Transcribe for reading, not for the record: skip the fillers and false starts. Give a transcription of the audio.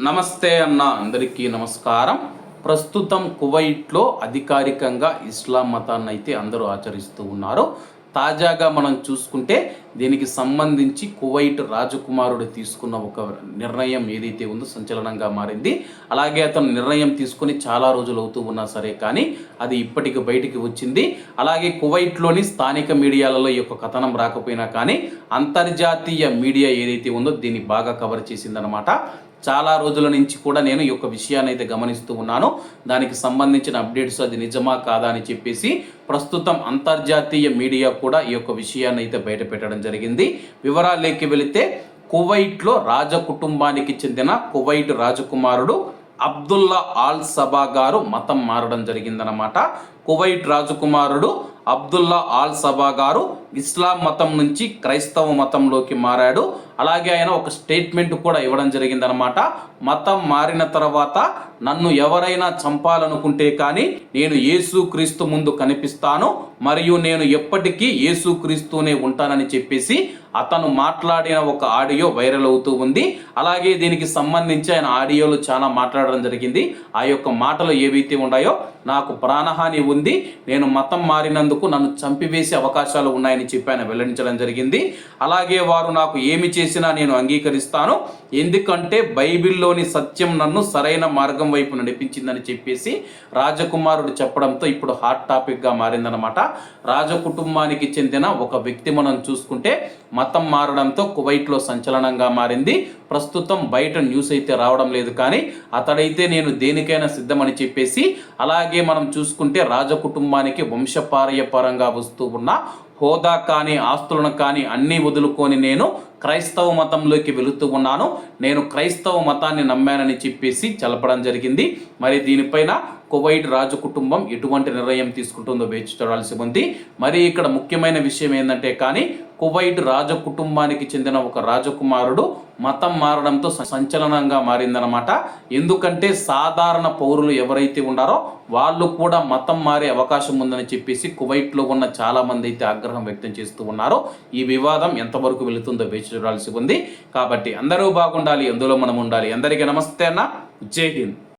నమస్తే అన్న, అందరికీ నమస్కారం. ప్రస్తుతం కువైట్లో అధికారికంగా ఇస్లాం మతాన్ని అయితే అందరూ ఆచరిస్తూ ఉన్నారు. తాజాగా మనం చూసుకుంటే దీనికి సంబంధించి కువైట్ రాజకుమారుడు తీసుకున్న ఒక నిర్ణయం ఏదైతే ఉందో సంచలనంగా మారింది. అలాగే అతను నిర్ణయం తీసుకొని చాలా రోజులు అవుతూ ఉన్నా సరే కానీ అది ఇప్పటికి బయటికి వచ్చింది. అలాగే కువైట్లోని స్థానిక మీడియాలలో ఈ యొక్క కథనం రాకపోయినా కానీ అంతర్జాతీయ మీడియా ఏదైతే ఉందో దీన్ని బాగా కవర్ చేసిందనమాట. చాలా రోజుల నుంచి కూడా నేను ఈ యొక్క విషయాన్ని అయితే గమనిస్తూ ఉన్నాను. దానికి సంబంధించిన అప్డేట్స్ అది నిజమా కాదా అని చెప్పేసి ప్రస్తుతం అంతర్జాతీయ మీడియా కూడా ఈ యొక్క విషయాన్ని అయితే బయట పెట్టడం జరిగింది. వివరాల్లోకి వెళితే కువైట్లో రాజ కుటుంబానికి చెందిన కువైట్ రాజకుమారుడు అబ్దుల్లా ఆల్ సబా గారు మతం మారడం జరిగిందనమాట. కువైట్ రాజకుమారుడు అబ్దుల్లా ఆల్ సబా గారు ఇస్లాం మతం నుంచి క్రైస్తవ మతంలోకి మారాడు. అలాగే ఆయన ఒక స్టేట్మెంట్ కూడా ఇవ్వడం జరిగిందనమాట. మతం మారిన తర్వాత నన్ను ఎవరైనా చంపాలనుకుంటే కానీ నేను యేసుక్రీస్తు ముందు కనిపిస్తాను మరియు నేను ఎప్పటికీ యేసుక్రీస్తునే ఉంటానని చెప్పేసి అతను మాట్లాడిన ఒక ఆడియో వైరల్ అవుతూ ఉంది. అలాగే దీనికి సంబంధించి ఆయన ఆడియోలు చాలా మాట్లాడడం జరిగింది. ఆ యొక్క మాటలు ఏవైతే ఉన్నాయో నాకు ప్రాణహాని ఉంది, నేను మతం మారినందుకు నన్ను చంపివేసే అవకాశాలు ఉన్నాయని చెప్పి ఆయన వెల్లడించడం జరిగింది. అలాగే వారు నాకు ఏమి చేసినా నేను అంగీకరిస్తాను, ఎందుకంటే బైబిల్లోని సత్యం నన్ను సరైన మార్గం వైపు నడిపించిందని చెప్పేసి రాజకుమారుడు చెప్పడంతో ఇప్పుడు హాట్ టాపిక్గా మారిందనమాట. రాజకుటుంబానికి చెందిన ఒక వ్యక్తి మనం చూసుకుంటే మతం మారడంతో కువైట్లో సంచలనంగా మారింది. ప్రస్తుతం బయట న్యూస్ అయితే రావడం లేదు కానీ అతడైతే నేను దేనికైనా సిద్ధమని చెప్పేసి, అలాగే మనం చూసుకుంటే రాజకుటుంబానికి వంశపార్యపరంగా వస్తూ ఉన్న హోదా కానీ ఆస్తులను కానీ అన్నీ వదులుకొని నేను క్రైస్తవ మతంలోకి వెళుతూ ఉన్నాను, నేను క్రైస్తవ మతాన్ని నమ్మానని చెప్పేసి తెలపడం జరిగింది. మరి దీనిపైన కువైట్ రాజు కుటుంబం ఎటువంటి నిర్ణయం తీసుకుంటుందో వేచి చూడాల్సి ఉంది. మరి ఇక్కడ ముఖ్యమైన విషయం ఏంటంటే కానీ కువైట్ రాజ కుటుంబానికి చెందిన ఒక రాజకుమారుడు మతం మారడంతో సంచలనంగా మారిందనమాట. ఎందుకంటే సాధారణ పౌరులు ఎవరైతే ఉన్నారో వాళ్ళు కూడా మతం మారే అవకాశం ఉందని చెప్పేసి కువైట్లో ఉన్న చాలా మంది అయితే ఆగ్రహం వ్యక్తం చేస్తూ ఉన్నారు. ఈ వివాదం ఎంతవరకు వెళుతుందో వేచి చూడాల్సి ఉంది. కాబట్టి అందరూ బాగుండాలి, అందులో మనం ఉండాలి. అందరికీ నమస్తే అన్న, జై హింద్.